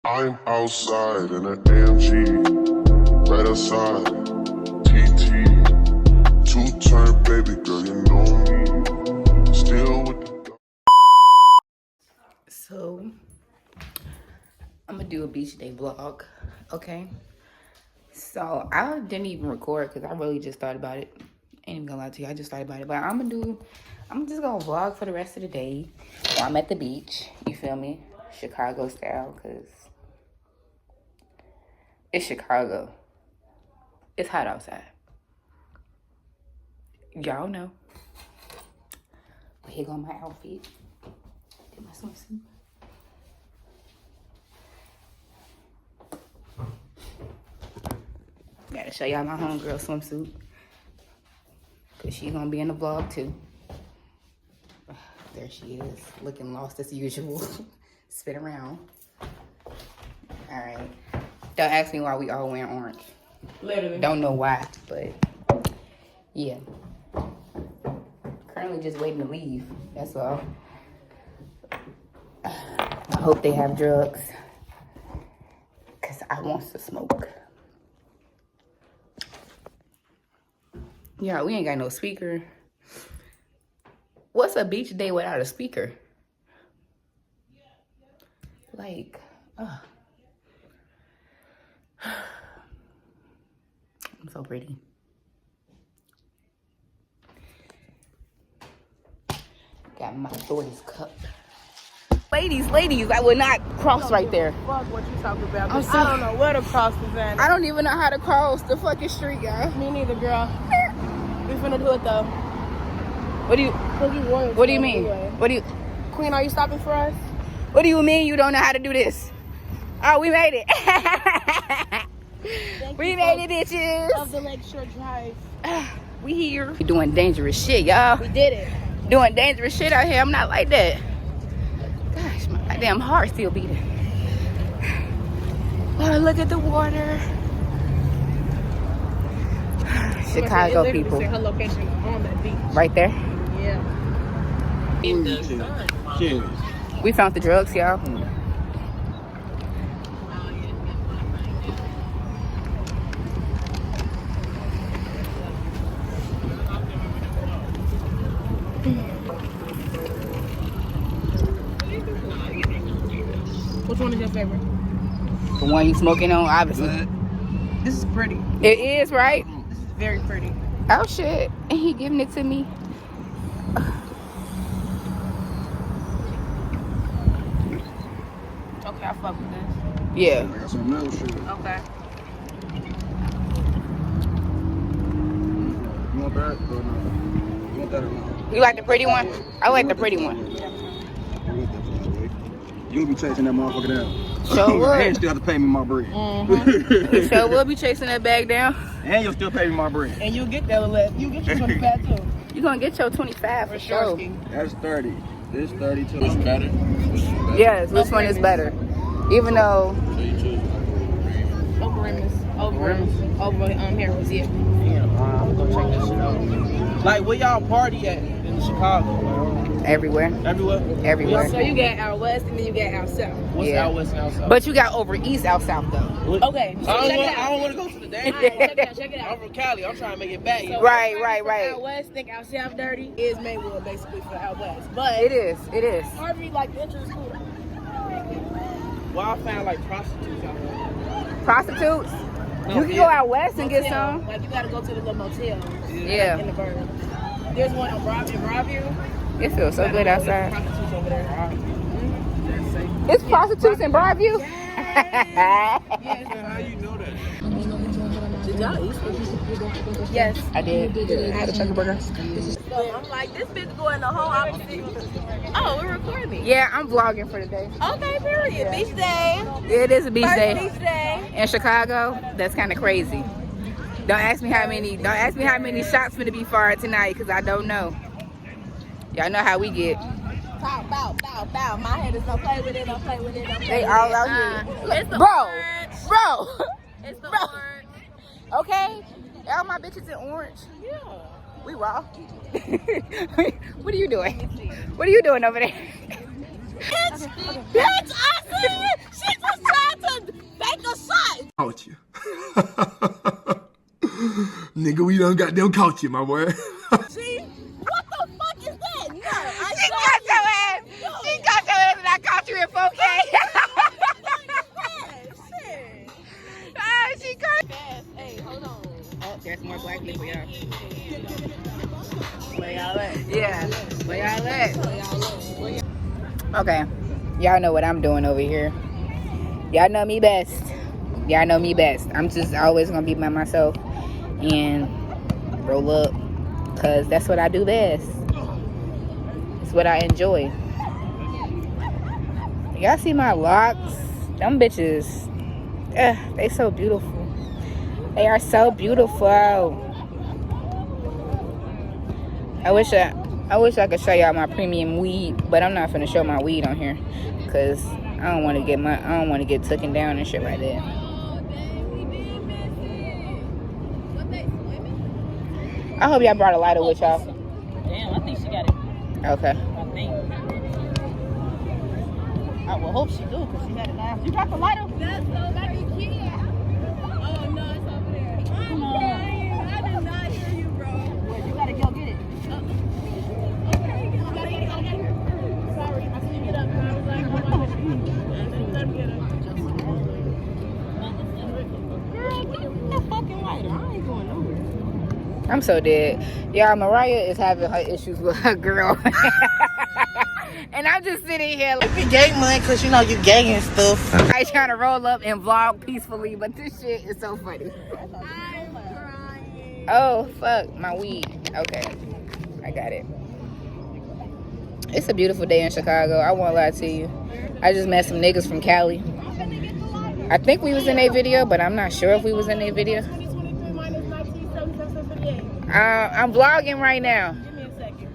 I'm outside in an AMG, right outside, TT, two-turn baby girl, you know me, still with the... So, I'm gonna do a beach day vlog, okay? So, I didn't even record because I really just thought about it. Ain't even gonna lie to you, I just thought about it. But I'm just gonna vlog for the rest of the day. While I'm at the beach, you feel me? Chicago style, because it's Chicago. It's hot outside. Y'all know. But here go my outfit. Get my swimsuit. Gotta show y'all my homegirl swimsuit. Cause she's gonna be in the vlog too. There she is, looking lost as usual. Spin around. Alright. Don't ask me why we all wearing orange. Literally. Don't know why, but yeah. Currently just waiting to leave. That's all. I hope they have drugs. Cause I want to smoke. Yeah, we ain't got no speaker. What's a beach day without a speaker? Like, I'm so pretty. Got my daughter's cup. Ladies, I would not cross right there. Fuck what you talking about. I'm I sorry. don't know where the cross is at. I don't even know how to cross the fucking street, y'all. Me neither, girl. We finna do it though. What do you mean? Anyway. Queen, are you stopping for us? What do you mean you don't know how to do this? Oh, we made it. We made it, bitches. Of the Lakeshore Drive. We here. We doing dangerous shit, y'all. We did it. Doing dangerous shit out here. I'm not like that. Gosh, my damn heart still beating. Oh, look at the water. Chicago It literally people. said her location on that beach. Right there. Yeah. In the sun. Cheers. We found the drugs, y'all. Which one is your favorite? The one you smoking on, obviously. This is pretty. It is, right? This is very pretty. Oh, shit. And he giving it to me. Okay, I fuck with this. Yeah. I got some milk shit. Okay. You want that or no? You want that or no? You like the pretty one? I like the pretty one. You'll be chasing that motherfucker down. Sure would. And still have to pay me my bread. You sure will be chasing that bag down. And you'll still pay me my bread. And you get that left. You get your 25 too. You gonna get your 25 for sure. That's 30. This 32. Which better? Yes, which one is better? Even though Over Harris, yeah. Damn, I'm gonna check this shit out. Like, where y'all party at in Chicago? everywhere, Everywhere? So you got out west and then you got out south. What's Yeah. out west and out south? but you got over east, out south though. Okay, so I check it out. don't want to go to the damn. Check it out. I'm from Cali. I'm trying to make it back. So Right. Out west, think out south dirty is Maywood basically for out west. But It is. Harvey like the entrance school. Well, I found like prostitutes out there. Prostitutes. No, You can go out west and get some. Like you gotta go to the little motel Yeah, in the bird. There's one on Broadview. it feels so good outside. Prostitutes over there. That's safe. It's prostitutes in Broadview. How you know that? Did y'all eat? Yes. I did. I had a chucker burger. So I'm like, this bitch going the whole opposite. Oh, we're recording. Yeah, I'm vlogging for the day. Okay, period. Beach day. It is a beach First day beach day. in Chicago. That's kind of crazy. Don't ask me how many shots finna be fired tonight, cause I don't know. Y'all know how we get. Bow. My head is don't play with it, don't play with it, don't play They with all it. out here. It's the Bro. orange. It's the orange. Okay. All my bitches in orange. Yeah. We raw. What are you doing? What are you doing over there? Bitch, I see it. She just tried Nigga, we done got them caught you, my boy. See? What the fuck is that? No, I She got your ass. She got your ass and I caught you in 4K. Shit. Ah, she caught. Fast. Hey, hold on. Oh, there's more black people, y'all. Where y'all at? Yeah. Where y'all at? Okay. Y'all know what I'm doing over here. Y'all know me best. Y'all know me best. I'm just always gonna be by myself and roll up, cause that's what I do best. It's what I enjoy. Y'all see my locks? Them bitches, they so beautiful. They are so beautiful. I wish I could show y'all my premium weed, but I'm not finna show my weed on here, cause I don't want to get taken down and shit like that. I hope y'all brought a lighter with y'all. Damn, I think she got it. Okay. I think. I will hope she do, because she had it last. You got the lighter? That's so lucky, kid. Oh, no, it's over there. I'm crying. I did not hear you, bro. Well, you gotta go get it. Sorry, I see you get up, and I was like, oh, my God. Let me get up. Girl, get the fucking lighter. I ain't going nowhere. I'm so dead. Y'all, Mariah is having her issues with her girl. And I'm just sitting here like, If you gay money, because you know you gay and stuff. I trying to roll up and vlog peacefully, but this shit is so funny. I'm crying. Oh, fuck, my weed. Okay, I got it. It's a beautiful day in Chicago. I won't lie to you. I just met some niggas from Cali. I think we was in a video, but I'm not sure if we was in a video. 2023 minus 1977. I'm vlogging right now. Give me a second.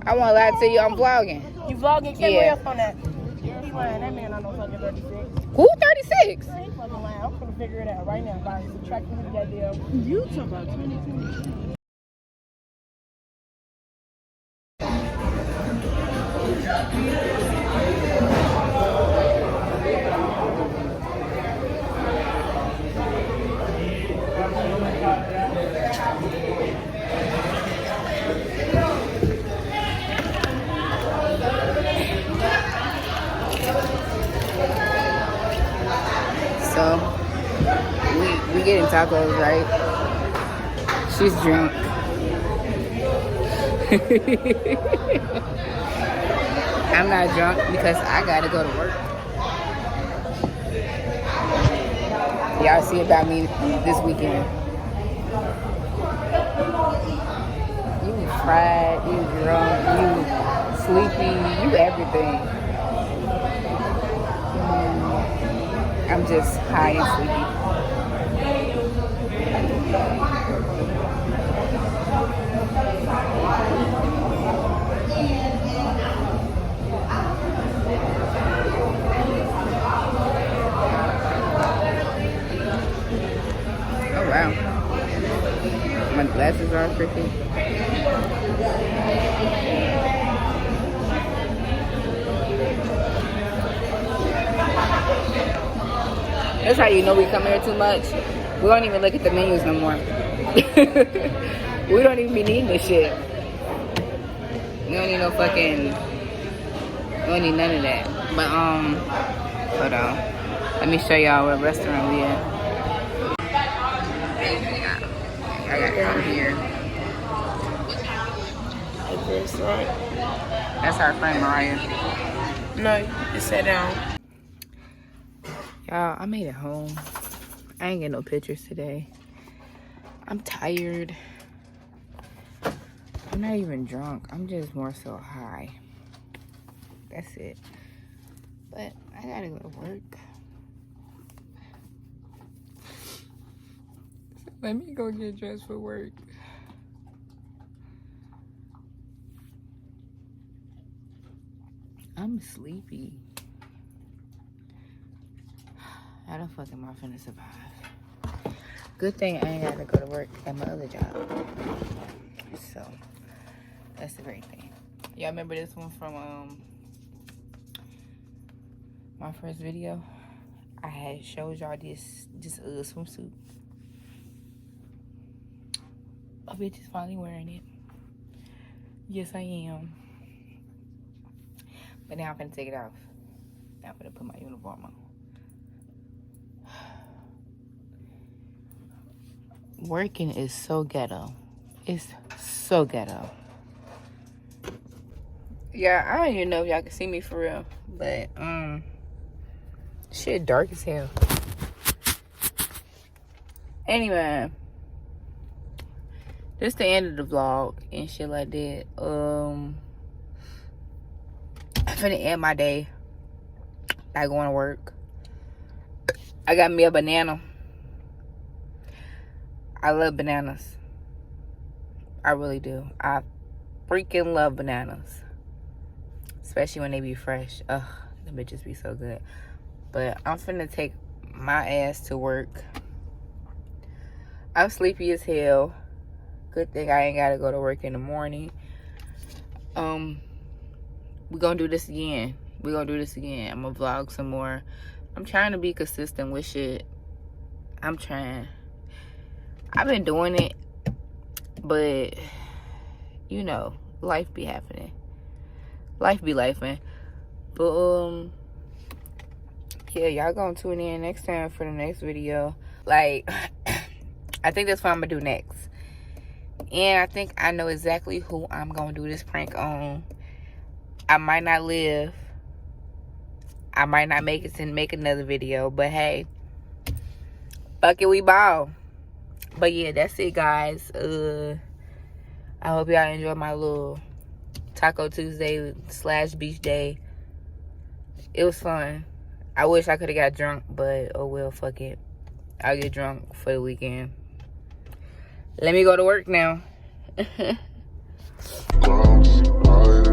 I won't lie to you, I'm vlogging. You vlogging? Can Yeah. we up on that? He lying. That man, I know fucking 36. Who, 36? He fucking lying. I'm gonna figure it out right now by subtracting his goddamn. You talking about 2020? So, we getting tacos, right? She's drunk. I'm not drunk because I gotta go to work. Y'all see about me this weekend. You fried, you drunk, you sleepy, you everything. I'm just high and sleepy. Oh wow. My glasses are freaking. That's how you know we come here too much. We don't even look at the menus no more. We don't even be needing this shit. We don't need no fucking. We don't need none of that. But hold on. Let me show y'all what restaurant we at. I got down here. That's right. That's our friend Mariah. No, you sit down. Y'all, I made it home. I ain't get no pictures today. I'm tired. I'm not even drunk. I'm just more so high. That's it. But I gotta go to work. Let me go get dressed for work. I'm sleepy. How the fuck am I finna survive? Good thing I ain't gotta go to work at my other job. So, that's the great thing. Y'all remember this one from my first video? I had showed y'all this swimsuit. A bitch is finally wearing it. Yes, I am. But now I'm gonna take it off. Now I'm gonna put my uniform on. Working is so ghetto. It's so ghetto. Yeah, I don't even know if y'all can see me for real. But, shit dark as hell. Anyway. This the end of the vlog and shit like that. I'm finna end my day by going to work. I got me a banana. I love bananas. I really do. I freaking love bananas. Especially when they be fresh. Ugh, the bitches be so good. But I'm finna take my ass to work. I'm sleepy as hell. Good thing I ain't gotta go to work in the morning. We're gonna do this again. I'm gonna vlog some more. I'm trying to be consistent with shit. I'm trying. I've been doing it, but you know, life be happening. Life be lifing. But yeah, y'all gonna tune in next time for the next video. Like, I think that's what I'm gonna do next. And I think I know exactly who I'm gonna do this prank on. I might not live. I might not make it to make another video. But hey, fuck it, we ball. But yeah, that's it, guys. I hope y'all enjoyed my little Taco Tuesday / beach day. It was fun. I wish I could have got drunk, but oh well, fuck it. I'll get drunk for the weekend. Let me go to work now. Clouds hiding